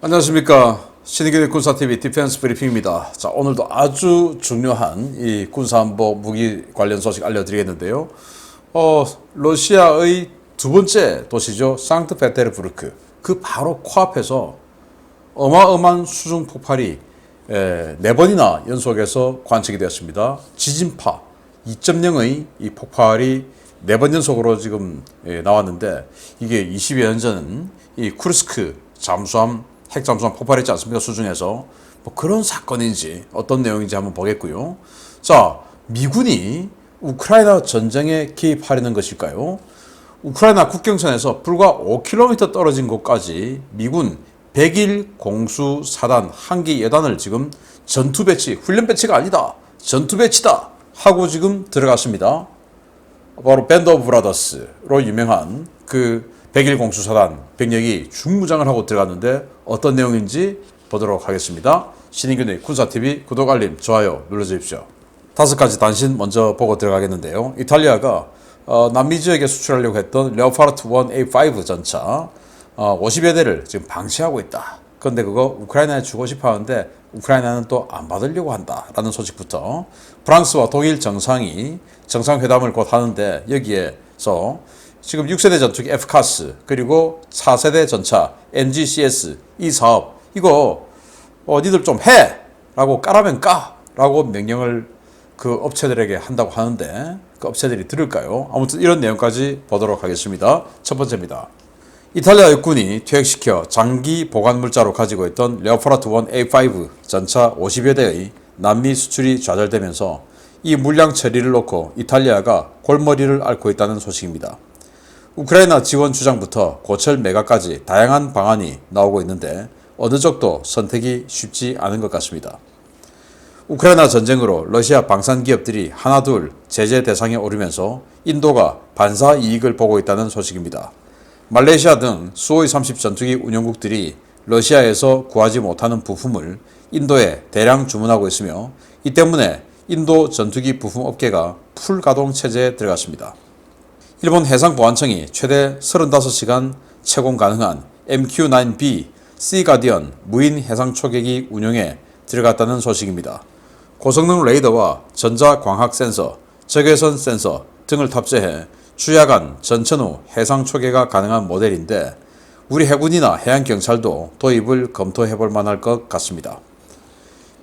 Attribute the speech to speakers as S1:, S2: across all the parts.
S1: 안녕하십니까. 신의균의 군사TV 디펜스 브리핑입니다. 자, 오늘도 아주 중요한 이 군사안보 무기 관련 소식 알려드리겠는데요. 러시아의 두 번째 도시죠. 상트페테르부르크. 그 바로 코앞에서 어마어마한 수중 폭발이 네 번이나 연속해서 관측이 되었습니다. 지진파 2.0의 이 폭발이 네 번 연속으로 지금 나왔는데, 이게 20여 년 전 이 쿠르스크 잠수함 핵잠수함 폭발했지 않습니까? 수중에서. 뭐 그런 사건인지 어떤 내용인지 한번 보겠고요. 자, 미군이 우크라이나 전쟁에 개입하려는 것일까요? 우크라이나 국경선에서 불과 5km 떨어진 곳까지 미군 101 공수사단 한기 여단을 지금 전투 배치, 훈련 배치가 아니다, 전투 배치다 하고 지금 들어갔습니다. 바로 밴드 오브 브라더스로 유명한 그 101 공수사단 병력이 중무장을 하고 들어갔는데 어떤 내용인지 보도록 하겠습니다. 신인균의 군사TV 구독, 알림, 좋아요 눌러주십시오. 5가지 단신 먼저 보고 들어가겠는데요. 이탈리아가 남미 지역에 수출하려고 했던 레오파르트 1A5 전차 50여 대를 지금 방치하고 있다. 그런데 그거 우크라이나에 주고 싶어 하는데 우크라이나는 또 안 받으려고 한다라는 소식부터, 프랑스와 독일 정상이 정상회담을 곧 하는데 여기에서 지금 6세대 전투기 F카스 그리고 4세대 전차 MGCS 이 사업 이거 니들 좀 해! 라고 까라면 까! 라고 명령을 그 업체들에게 한다고 하는데 그 업체들이 들을까요? 아무튼 이런 내용까지 보도록 하겠습니다. 첫 번째입니다. 이탈리아 육군이 퇴역시켜 장기 보관물자로 가지고 있던 레오파르트 1A5 전차 50여 대의 남미 수출이 좌절되면서 이 물량 처리를 놓고 이탈리아가 골머리를 앓고 있다는 소식입니다. 우크라이나 지원 주장부터 고철 매각까지 다양한 방안이 나오고 있는데 어느 쪽도 선택이 쉽지 않은 것 같습니다. 우크라이나 전쟁으로 러시아 방산 기업들이 하나둘 제재 대상에 오르면서 인도가 반사 이익을 보고 있다는 소식입니다. 말레이시아 등 수호의 30 전투기 운용국들이 러시아에서 구하지 못하는 부품을 인도에 대량 주문하고 있으며, 이 때문에 인도 전투기 부품 업계가 풀가동 체제에 들어갔습니다. 일본 해상보안청이 최대 35시간 채공 가능한 MQ-9B 시가디언 무인 해상 초계기 운용에 들어갔다는 소식입니다. 고성능 레이더와 전자광학 센서, 적외선 센서 등을 탑재해 주야간 전천후 해상 초계가 가능한 모델인데 우리 해군이나 해양경찰도 도입을 검토해볼 만할 것 같습니다.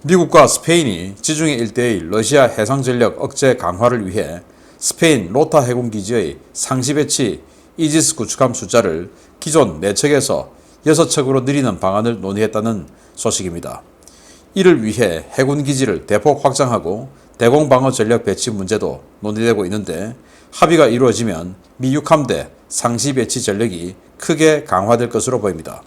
S1: 미국과 스페인이 지중해 일대의 러시아 해상전력 억제 강화를 위해 스페인 로타 해군기지의 상시 배치 이지스 구축함 숫자를 기존 4척에서 6척으로 늘리는 방안을 논의했다는 소식입니다. 이를 위해 해군기지를 대폭 확장하고 대공방어 전력 배치 문제도 논의되고 있는데, 합의가 이루어지면 미 육함대 상시 배치 전력이 크게 강화될 것으로 보입니다.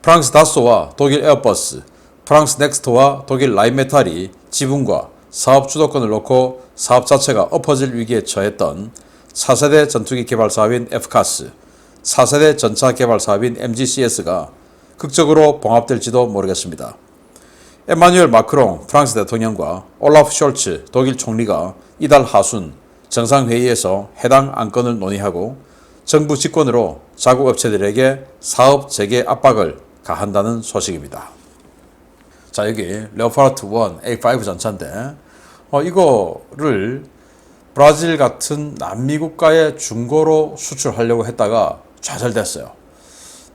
S1: 프랑스 다소와 독일 에어버스, 프랑스 넥스트와 독일 라인메탈이 지분과 사업 주도권을 놓고 사업 자체가 엎어질 위기에 처했던 4세대 전투기 개발 사업인 F카스, 4세대 전차 개발 사업인 MGCS가 극적으로 봉합될지도 모르겠습니다. 에마뉴엘 마크롱 프랑스 대통령과 올라프 숄츠 독일 총리가 이달 하순 정상회의에서 해당 안건을 논의하고 정부 직권으로 자국 업체들에게 사업 재개 압박을 가한다는 소식입니다. 자, 여기 레오파르트 1 A5 전차인데 이거를 브라질 같은 남미 국가에 중고로 수출하려고 했다가 좌절됐어요.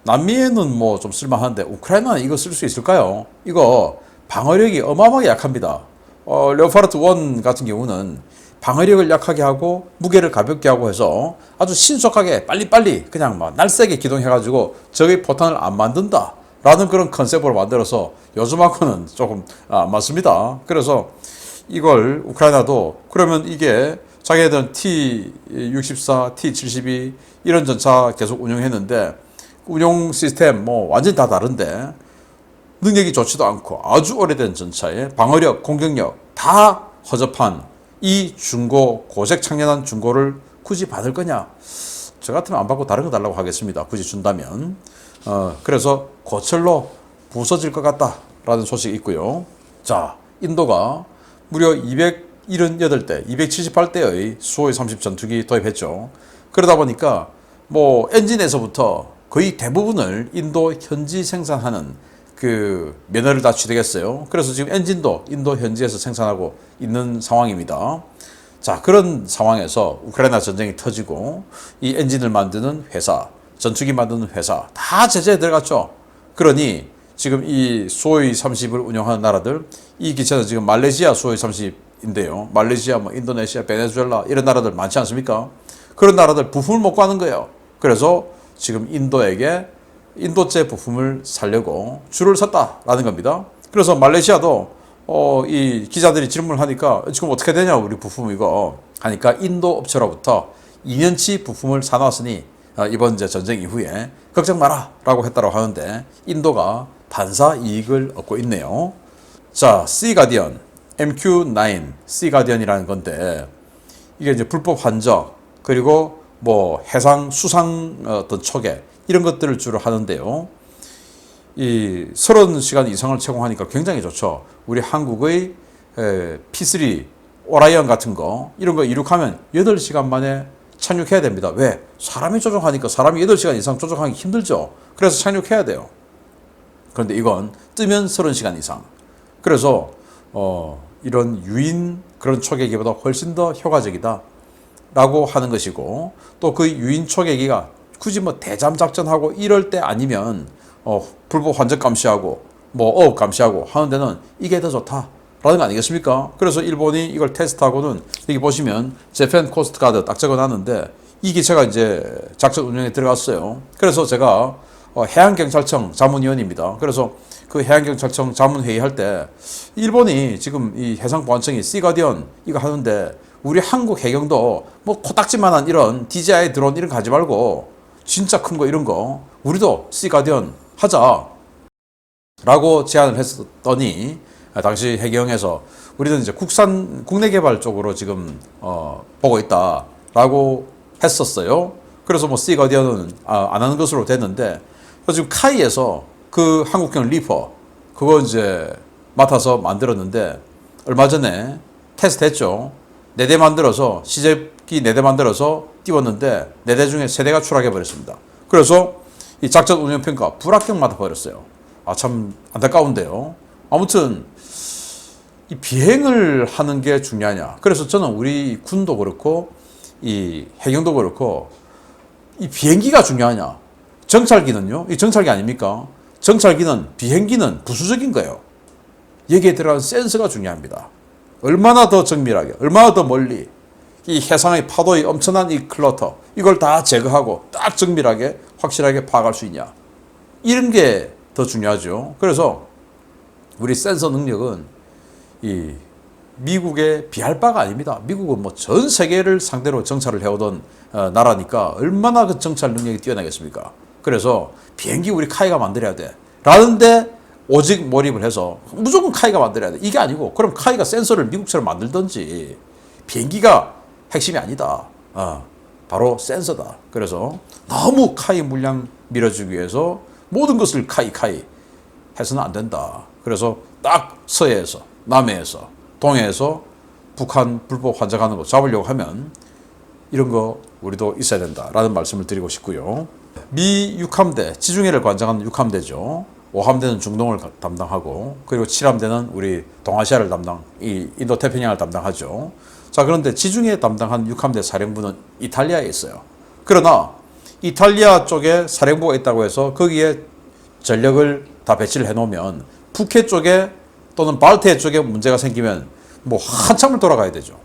S1: 남미에는 뭐 좀 쓸만한데 우크라이나는 이거 쓸 수 있을까요? 이거 방어력이 어마어마하게 약합니다. 레오파르트 1 같은 경우는 방어력을 약하게 하고 무게를 가볍게 하고 해서 아주 신속하게 빨리빨리 그냥 막 날쌔게 기동해가지고 적의 포탄을 안 만든다 라는 그런 컨셉으로 만들어서 요즘하고는 조금 안 맞습니다. 그래서 이걸 우크라이나도 그러면 이게 자기네들은 T-64, T-72 이런 전차 계속 운영했는데 운용 시스템 뭐 완전히 다 다른데 능력이 좋지도 않고 아주 오래된 전차에 방어력, 공격력 다 허접한 이 중고, 고색 창련한 중고를 굳이 받을 거냐? 저 같으면 안 받고 다른 거 달라고 하겠습니다. 굳이 준다면. 그래서 고철로 부서질 것 같다라는 소식이 있고요. 자, 인도가 무려 278대, 278대의 수호의 30 전투기 도입했죠. 그러다 보니까 뭐 엔진에서부터 거의 대부분을 인도 현지 생산하는 그 면허를 다 취득했어요. 그래서 지금 엔진도 인도 현지에서 생산하고 있는 상황입니다. 자, 그런 상황에서 우크라이나 전쟁이 터지고 이 엔진을 만드는 회사, 전투기 만드는 회사 다 제재에 들어갔죠. 그러니 지금 이 수호이 30을 운영하는 나라들, 이 기체는 지금 말레이시아 수호이 30인데요. 말레이시아, 뭐 인도네시아, 베네수엘라 이런 나라들 많지 않습니까? 그런 나라들 부품을 못 구하는 거예요. 그래서 지금 인도에게 인도제 부품을 살려고 줄을 섰다라는 겁니다. 그래서 말레이시아도 이 기자들이 질문을 하니까 지금 어떻게 되냐 우리 부품 이거 하니까 인도 업체로부터 2년치 부품을 사놨으니 이번 이제 전쟁 이후에 걱정 마라 라고 했다고 하는데 인도가 반사 이익을 얻고 있네요. 자, 시가디언 MQ-9 시가디언이라는 건데 이게 이제 불법 환적 그리고 뭐 해상 수상 어떤 초계 이런 것들을 주로 하는데요. 이 30시간 이상을 채공하니까 굉장히 좋죠. 우리 한국의 P3 오라이언 같은 거 이런 거 이륙하면 8시간 만에 착륙해야 됩니다. 왜? 사람이 조종하니까 사람이 8시간 이상 조종하기 힘들죠. 그래서 착륙해야 돼요. 그런데 이건 뜨면 30시간 이상. 그래서 이런 유인 그런 초계기보다 훨씬 더 효과적이다 라고 하는 것이고 또 그 유인 초계기가 굳이 뭐 대잠 작전하고 이럴 때 아니면 불법 환적 감시하고 뭐 어업 감시하고 하는 데는 이게 더 좋다라는 거 아니겠습니까? 그래서 일본이 이걸 테스트하고는 여기 보시면 재팬 코스트가드 딱 적어놨는데 이 기체가 이제 작전 운영에 들어갔어요. 그래서 제가 해양경찰청 자문위원입니다. 그래서 그 해양경찰청 자문회의 할 때 일본이 지금 이 해상보안청이 시가디언 이거 하는데 우리 한국 해경도 뭐 코딱지만한 이런 DJI 드론 이런 거 하지 말고 진짜 큰 거 이런 거 우리도 시가디언 하자 라고 제안을 했더니 당시 해경에서 우리는 이제 국내 개발 쪽으로 지금 보고 있다 라고 했었어요. 그래서 뭐 시가디언은 안 하는 것으로 됐는데 지금 카이에서 그 한국형 리퍼 그거 이제 맡아서 만들었는데 얼마 전에 테스트 했죠. 4대 만들어서 시제기 4대 만들어서 띄웠는데 4대 중에 3대가 추락해 버렸습니다. 그래서 이 작전 운영 평가 불합격 맞아 버렸어요. 참 안타까운데요. 아무튼 이 비행을 하는 게 중요하냐. 그래서 저는 우리 군도 그렇고 이 해경도 그렇고 이 비행기가 중요하냐. 정찰기는요. 이 정찰기 아닙니까? 정찰기는 비행기는 부수적인 거예요. 여기에 들어간 센서가 중요합니다. 얼마나 더 정밀하게, 얼마나 더 멀리 이 해상의 파도의 엄청난 이 클러터 이걸 다 제거하고 딱 정밀하게 확실하게 파악할 수 있냐. 이런 게 더 중요하죠. 그래서 우리 센서 능력은 이 미국에 비할 바가 아닙니다. 미국은 뭐 전 세계를 상대로 정찰을 해오던 나라니까 얼마나 그 정찰 능력이 뛰어나겠습니까? 그래서 비행기 우리 카이가 만들어야 돼. 라는데 오직 몰입을 해서 무조건 카이가 만들어야 돼. 이게 아니고 그럼 카이가 센서를 미국처럼 만들든지 비행기가 핵심이 아니다. 바로 센서다. 그래서 너무 카이 물량 밀어주기 위해서 모든 것을 카이 해서는 안 된다. 그래서 딱 서해에서 남해에서 동해에서 북한 불법 환적하는 거 잡으려고 하면 이런 거 우리도 있어야 된다라는 말씀을 드리고 싶고요. 미 6함대 지중해를 관장하는 6함대죠. 5함대는 중동을 담당하고 그리고 7함대는 우리 동아시아를 이 인도 태평양을 담당하죠. 자, 그런데 지중해 담당한 6함대 사령부는 이탈리아에 있어요. 그러나 이탈리아 쪽에 사령부가 있다고 해서 거기에 전력을 다 배치를 해놓으면 푸켓 쪽에 또는 발트해 쪽에 문제가 생기면 뭐 한참을 돌아가야 되죠.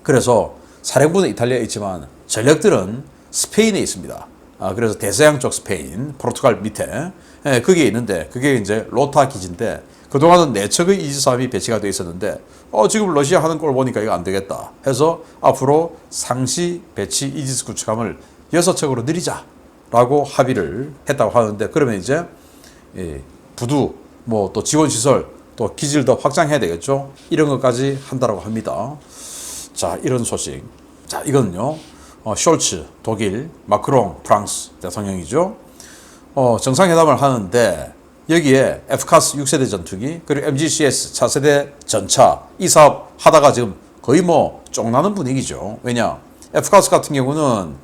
S1: 그래서 사령부는 이탈리아에 있지만 전력들은 스페인에 있습니다. 그래서 대서양 쪽 스페인, 포르투갈 밑에 거기에 있는데 그게 이제 로타 기지인데 그동안은 4척의 이지스함이 배치가 되어 있었는데 지금 러시아 하는 걸 보니까 이거 안 되겠다 해서 앞으로 상시 배치 이지스 구축함을 6척으로 늘리자라고 합의를 했다고 하는데 그러면 이제 부두 뭐 또 지원 시설 또 기지를 더 확장해야 되겠죠. 이런 것까지 한다라고 합니다. 자, 이런 소식. 자, 이거는요. 숄츠 독일, 마크롱 프랑스 대통령이죠. 정상회담을 하는데 여기에 FCAS 6세대 전투기 그리고 MGCS 차세대 전차 이 사업 하다가 지금 거의 뭐 쫑나는 분위기죠. 왜냐 FCAS 같은 경우는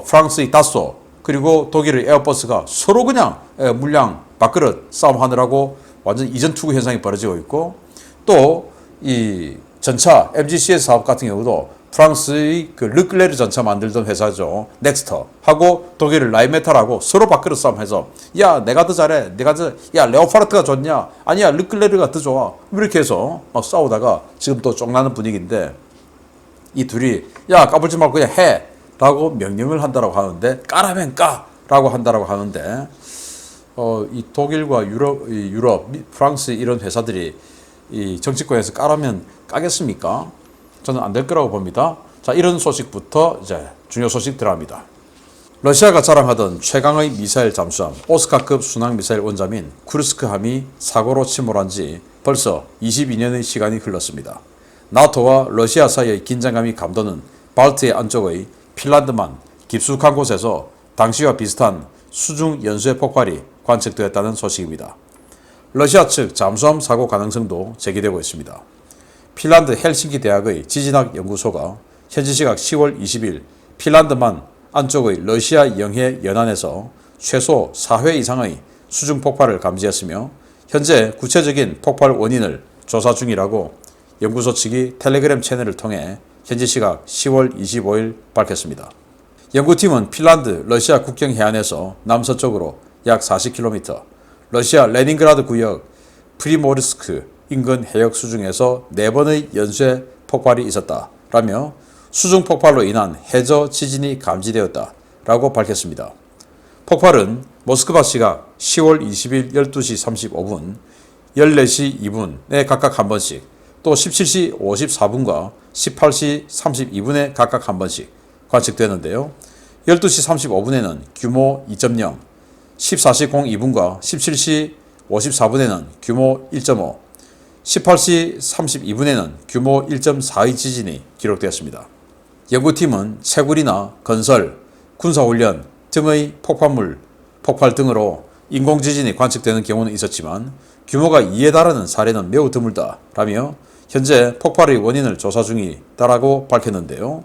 S1: 프랑스의 다소 그리고 독일의 에어버스가 서로 그냥 물량 밥그릇 싸움하느라고 완전 이전 투구 현상이 벌어지고 있고, 또 이 전차 MGCS 사업 같은 경우도 프랑스의 그 르클레르 전차 만들던 회사죠. 넥스터 하고 독일의 라인메탈하고 서로 밥그릇 싸움해서 야 내가 더 잘해, 야 레오파르트가 좋냐, 아니야 르클레르가 더 좋아, 이렇게 해서 막 싸우다가 지금 또 쫑나는 분위기인데, 이 둘이 야 까불지 말고 그냥 해 라고 명령을 한다라고 하는데, 까라면 까라고 한다라고 하는데, 이 독일과 유럽, 프랑스 이런 회사들이 이 정치권에서 까라면 까겠습니까? 저는 안 될 거라고 봅니다. 자, 이런 소식부터 이제 중요 소식 들어갑니다. 러시아가 자랑하던 최강의 미사일 잠수함 오스카급 순항 미사일 원잠인 쿠르스크함이 사고로 침몰한 지 벌써 22년의 시간이 흘렀습니다. 나토와 러시아 사이의 긴장감이 감도는 발트해 안쪽의 핀란드만 깊숙한 곳에서 당시와 비슷한 수중 연쇄 폭발이 관측되었다는 소식입니다. 러시아 측 잠수함 사고 가능성도 제기되고 있습니다. 핀란드 헬싱키 대학의 지진학 연구소가 현지 시각 10월 20일 핀란드만 안쪽의 러시아 영해 연안에서 최소 4회 이상의 수중 폭발을 감지했으며 현재 구체적인 폭발 원인을 조사 중이라고 연구소 측이 텔레그램 채널을 통해 현지 시각 10월 25일 밝혔습니다. 연구팀은 핀란드 러시아 국경 해안에서 남서쪽으로 약 40km, 러시아 레닌그라드 구역 프리모르스크 인근 해역 수중에서 4번의 연쇄 폭발이 있었다라며 수중 폭발로 인한 해저 지진이 감지되었다라고 밝혔습니다. 폭발은 모스크바 시각 10월 20일 12시 35분, 14시 2분에 각각 한 번씩, 또 17시 54분과 18시 32분에 각각 한 번씩 관측되는데요. 12시 35분에는 규모 2.0, 14시 02분과 17시 54분에는 규모 1.5, 18시 32분에는 규모 1.4의 지진이 기록되었습니다. 연구팀은 채굴이나 건설, 군사훈련 등의 폭발 등으로 인공지진이 관측되는 경우는 있었지만 규모가 2에 달하는 사례는 매우 드물다라며 현재 폭발의 원인을 조사 중이다라고 밝혔는데요.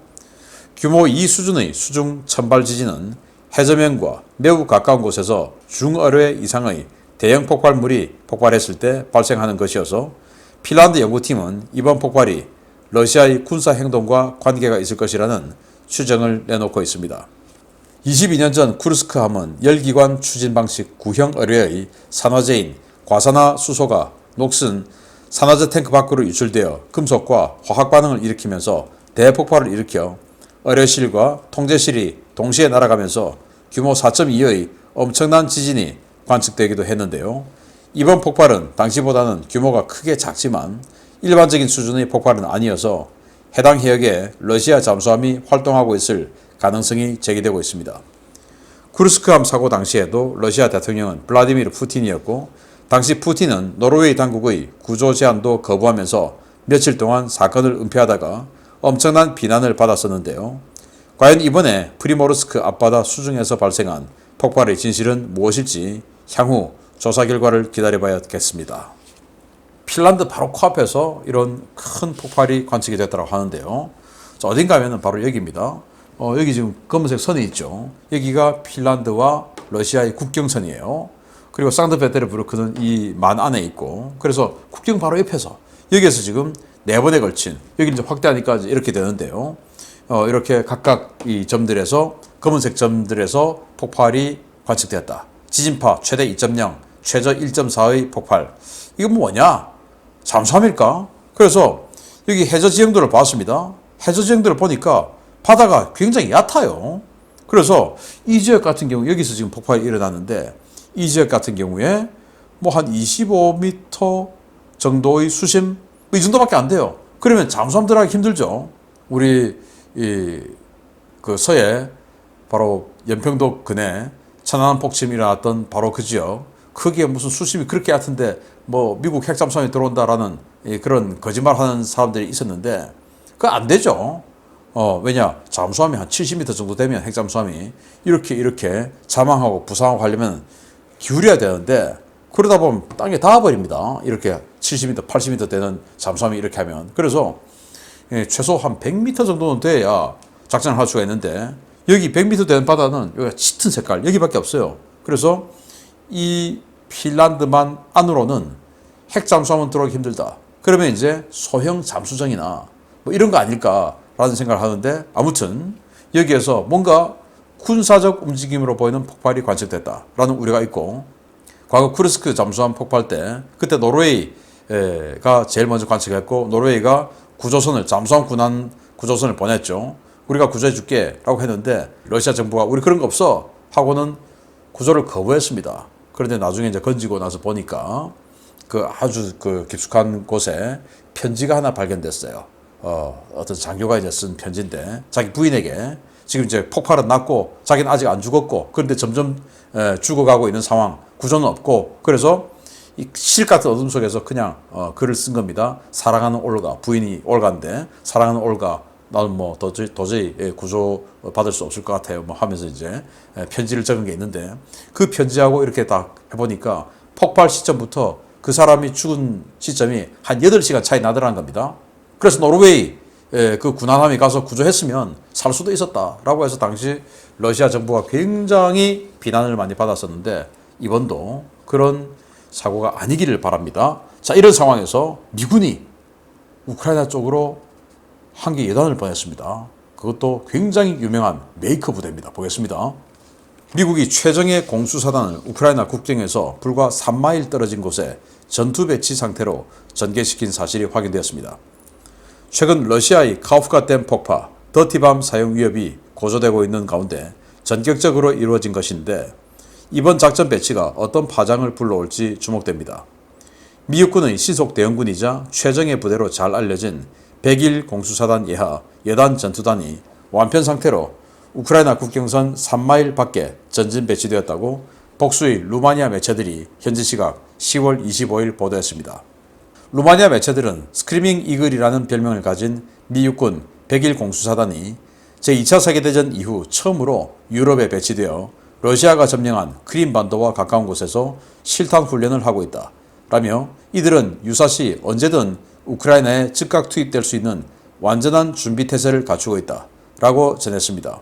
S1: 규모 2 수준의 수중 천발 지진은 해저면과 매우 가까운 곳에서 중어뢰 이상의 대형 폭발물이 폭발했을 때 발생하는 것이어서 핀란드 연구팀은 이번 폭발이 러시아의 군사 행동과 관계가 있을 것이라는 추정을 내놓고 있습니다. 22년 전 쿠르스크함은 열기관 추진 방식 구형 어뢰의 산화제인 과산화 수소가 녹슨 산화제 탱크 밖으로 유출되어 금속과 화학 반응을 일으키면서 대폭발을 일으켜 어뢰실과 통제실이 동시에 날아가면서 규모 4.2의 엄청난 지진이 관측되기도 했는데요. 이번 폭발은 당시보다는 규모가 크게 작지만 일반적인 수준의 폭발은 아니어서 해당 해역에 러시아 잠수함이 활동하고 있을 가능성이 제기되고 있습니다. 쿠르스크함 사고 당시에도 러시아 대통령은 블라디미르 푸틴이었고, 당시 푸틴은 노르웨이 당국의 구조 제안도 거부하면서 며칠 동안 사건을 은폐하다가 엄청난 비난을 받았었는데요. 과연 이번에 프리모르스크 앞바다 수중에서 발생한 폭발의 진실은 무엇일지 향후 조사 결과를 기다려봐야겠습니다. 핀란드 바로 코앞에서 이런 큰 폭발이 관측이 됐다고 하는데요. 어딘가 하면 바로 여기입니다. 여기 지금 검은색 선이 있죠. 여기가 핀란드와 러시아의 국경선이에요. 그리고 상트페테르부르크는 이 만 안에 있고, 그래서 국경 바로 옆에서 여기에서 지금 4번에 걸친, 여기 이제 확대하니까 이렇게 되는데요. 이렇게 각각 이 점들에서, 검은색 점들에서 폭발이 관측되었다. 지진파 최대 2.0, 최저 1.4의 폭발. 이건 뭐냐? 잠수함일까? 그래서 여기 해저 지형들을 봤습니다. 해저 지형들을 보니까 바다가 굉장히 얕아요. 그래서 이 지역 같은 경우, 여기서 지금 폭발이 일어났는데, 이 지역 같은 경우에 뭐 한 25m 정도의 수심, 이 정도밖에 안 돼요. 그러면 잠수함 들어가기 힘들죠. 우리 그 서해 바로 연평도 근해 천안함 폭침이 일어났던 바로 그 지역, 크기에 무슨 수심이 그렇게 얕은데 뭐 미국 핵잠수함이 들어온다라는 그런 거짓말하는 사람들이 있었는데, 그거 안 되죠. 왜냐, 잠수함이 한 70m 정도 되면 핵잠수함이 이렇게 자망하고 부상하고 하려면 기울여야 되는데, 그러다 보면 땅에 닿아버립니다. 이렇게 70m, 80m 되는 잠수함이 이렇게 하면. 그래서 최소 한 100m 정도는 돼야 작전을 할 수가 있는데, 여기 100m 되는 바다는 여기 짙은 색깔 여기밖에 없어요. 그래서 이 핀란드만 안으로는 핵 잠수함은 들어오기 힘들다. 그러면 이제 소형 잠수정이나 뭐 이런 거 아닐까라는 생각을 하는데, 아무튼 여기에서 뭔가 군사적 움직임으로 보이는 폭발이 관측됐다라는 우려가 있고, 과거 쿠르스크 잠수함 폭발 때 그때 노르웨이가 제일 먼저 관측했고, 노르웨이가 구조선을, 잠수함 군한 구조선을 보냈죠. 우리가 구조해 줄게 라고 했는데 러시아 정부가 우리 그런 거 없어 하고는 구조를 거부했습니다. 그런데 나중에 이제 건지고 나서 보니까 그 아주 그 깊숙한 곳에 편지가 하나 발견됐어요. 어떤 장교가 이제 쓴 편지인데, 자기 부인에게 지금 이제 폭발은 났고 자기는 아직 안 죽었고, 그런데 점점 죽어가고 있는 상황, 구조는 없고, 그래서 이 실 같은 어둠 속에서 그냥 글을 쓴 겁니다. 사랑하는 올가, 부인이 올가인데, 사랑하는 올가, 나는 뭐 도저히 구조 받을 수 없을 것 같아요. 뭐 하면서 이제 편지를 적은 게 있는데, 그 편지하고 이렇게 딱 해보니까 폭발 시점부터 그 사람이 죽은 시점이 한 8시간 차이 나더라는 겁니다. 그래서 노르웨이 그 군함이 가서 구조했으면 살 수도 있었다라고 해서 당시 러시아 정부가 굉장히 비난을 많이 받았었는데, 이번도 그런 사고가 아니기를 바랍니다. 자, 이런 상황에서 미군이 우크라이나 쪽으로 한 개 예단을 보냈습니다. 그것도 굉장히 유명한 메이커 부대입니다. 보겠습니다. 미국이 최정예 공수사단을 우크라이나 국경에서 불과 3마일 떨어진 곳에 전투 배치 상태로 전개시킨 사실이 확인되었습니다. 최근 러시아의 카우프카 댐 폭파, 더티밤 사용 위협이 고조되고 있는 가운데 전격적으로 이루어진 것인데, 이번 작전 배치가 어떤 파장을 불러올지 주목됩니다. 미 육군의 시속 대형군이자 최정예 부대로 잘 알려진 101 공수사단 예하 여단 전투단이 완편 상태로 우크라이나 국경선 3마일 밖에 전진 배치되었다고 복수의 루마니아 매체들이 현지 시각 10월 25일 보도했습니다. 루마니아 매체들은 스크리밍 이글이라는 별명을 가진 미 육군 101 공수사단이 제2차 세계대전 이후 처음으로 유럽에 배치되어 러시아가 점령한 크림반도와 가까운 곳에서 실탄 훈련을 하고 있다 라며, 이들은 유사시 언제든 우크라이나에 즉각 투입될 수 있는 완전한 준비태세를 갖추고 있다 라고 전했습니다.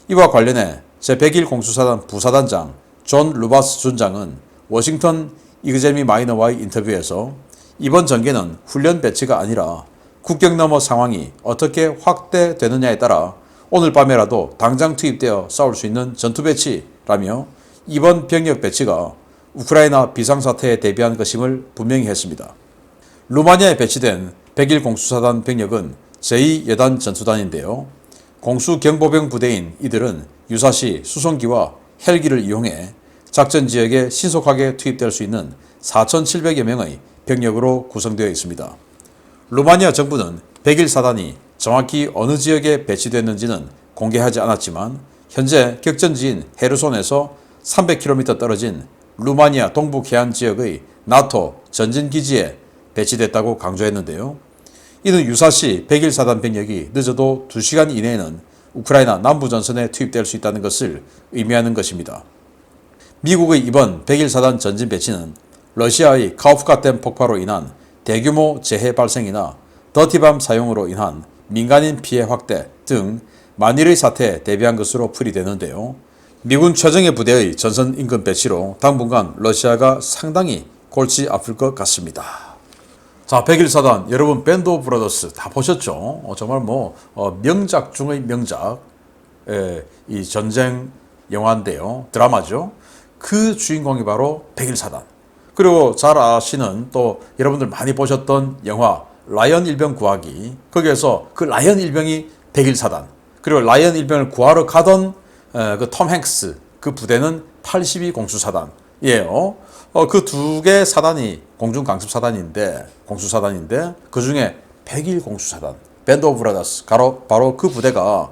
S1: 이와 관련해 제101 공수사단 부사단장 존 루바스 준장은 워싱턴 이그제미 마이너와의 인터뷰에서 이번 전개는 훈련 배치가 아니라 국경 너머 상황이 어떻게 확대되느냐에 따라 오늘 밤에라도 당장 투입되어 싸울 수 있는 전투 배치라며, 이번 병력 배치가 우크라이나 비상사태에 대비한 것임을 분명히 했습니다. 루마니아에 배치된 101 공수사단 병력은 제2여단 전투단인데요. 공수경보병 부대인 이들은 유사시 수송기와 헬기를 이용해 작전 지역에 신속하게 투입될 수 있는 4,700여 명의 병력으로 구성되어 있습니다. 루마니아 정부는 101 사단이 정확히 어느 지역에 배치됐는지는 공개하지 않았지만, 현재 격전지인 헤르손에서 300km 떨어진 루마니아 동부 해안 지역의 나토 전진기지에 배치됐다고 강조했는데요. 이는 유사시 101 사단 병력이 늦어도 2시간 이내에는 우크라이나 남부 전선에 투입될 수 있다는 것을 의미하는 것입니다. 미국의 이번 101 사단 전진 배치는 러시아의 카우프카 댐 폭파로 인한 대규모 재해 발생이나 더티밤 사용으로 인한 민간인 피해 확대 등 만일의 사태에 대비한 것으로 풀이되는데요. 미군 최정예 부대의 전선 인근 배치로 당분간 러시아가 상당히 골치 아플 것 같습니다. 자, 101 사단, 여러분 밴드 오브 브라더스 다 보셨죠? 정말 명작 중의 명작, 이 전쟁 영화인데요. 드라마죠. 그 주인공이 바로 101 사단. 그리고 잘 아시는, 또 여러분들 많이 보셨던 영화 라이언 일병 구하기, 거기에서 그 라이언 일병이 101 사단, 그리고 라이언 일병을 구하러 가던 그 톰 행스, 그 부대는 82 공수사단이에요. 그 두 개 사단이 공수사단인데 그 중에 101 공수사단, 밴드 오브 브라더스, 바로 그 부대가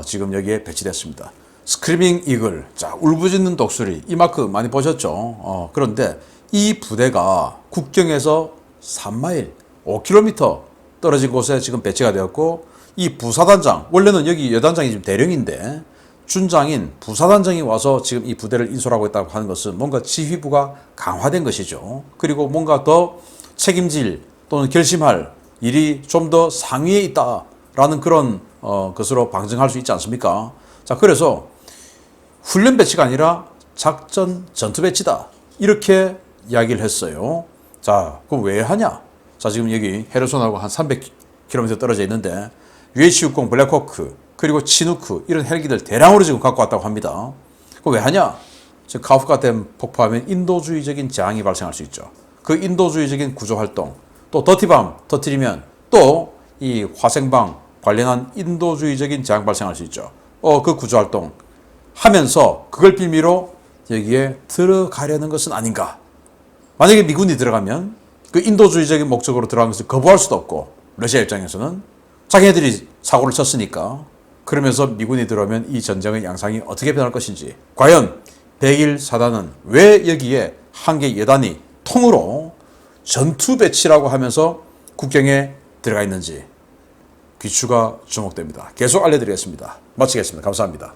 S1: 지금 여기에 배치됐습니다. 스크리밍 이글, 자, 울부짖는 독수리, 이만큼 많이 보셨죠. 그런데 이 부대가 국경에서 3마일, 5km 떨어진 곳에 지금 배치가 되었고, 이 부사단장, 원래는 여기 여단장이 지금 대령인데 준장인 부사단장이 와서 지금 이 부대를 인솔하고 있다고 하는 것은 뭔가 지휘부가 강화된 것이죠. 그리고 뭔가 더 책임질 또는 결심할 일이 좀 더 상위에 있다라는 그런 것으로 방증할 수 있지 않습니까? 자, 그래서 훈련 배치가 아니라 작전 전투 배치다. 이렇게 이야기를 했어요. 자, 그럼 왜 하냐? 자, 지금 여기 헤르손하고 한 300km 떨어져 있는데 UH-60 블랙호크 그리고 치누크 이런 헬기들 대량으로 지금 갖고 왔다고 합니다. 그럼 왜 하냐? 즉 카프카댐 폭파하면 인도주의적인 재앙이 발생할 수 있죠. 그 인도주의적인 구조 활동, 또 더티밤 터뜨리면 또 이 화생방 관련한 인도주의적인 재앙 발생할 수 있죠. 그 구조 활동 하면서 그걸 빌미로 여기에 들어가려는 것은 아닌가. 만약에 미군이 들어가면 그 인도주의적인 목적으로 들어간 것을 거부할 수도 없고 러시아 입장에서는 자기네들이 사고를 쳤으니까 그러면서 미군이 들어오면 이 전쟁의 양상이 어떻게 변할 것인지 과연 101 사단은 왜 여기에 한 개 여단이 통으로 전투 배치라고 하면서 국경에 들어가 있는지 귀추가 주목됩니다. 계속 알려드리겠습니다. 마치겠습니다. 감사합니다.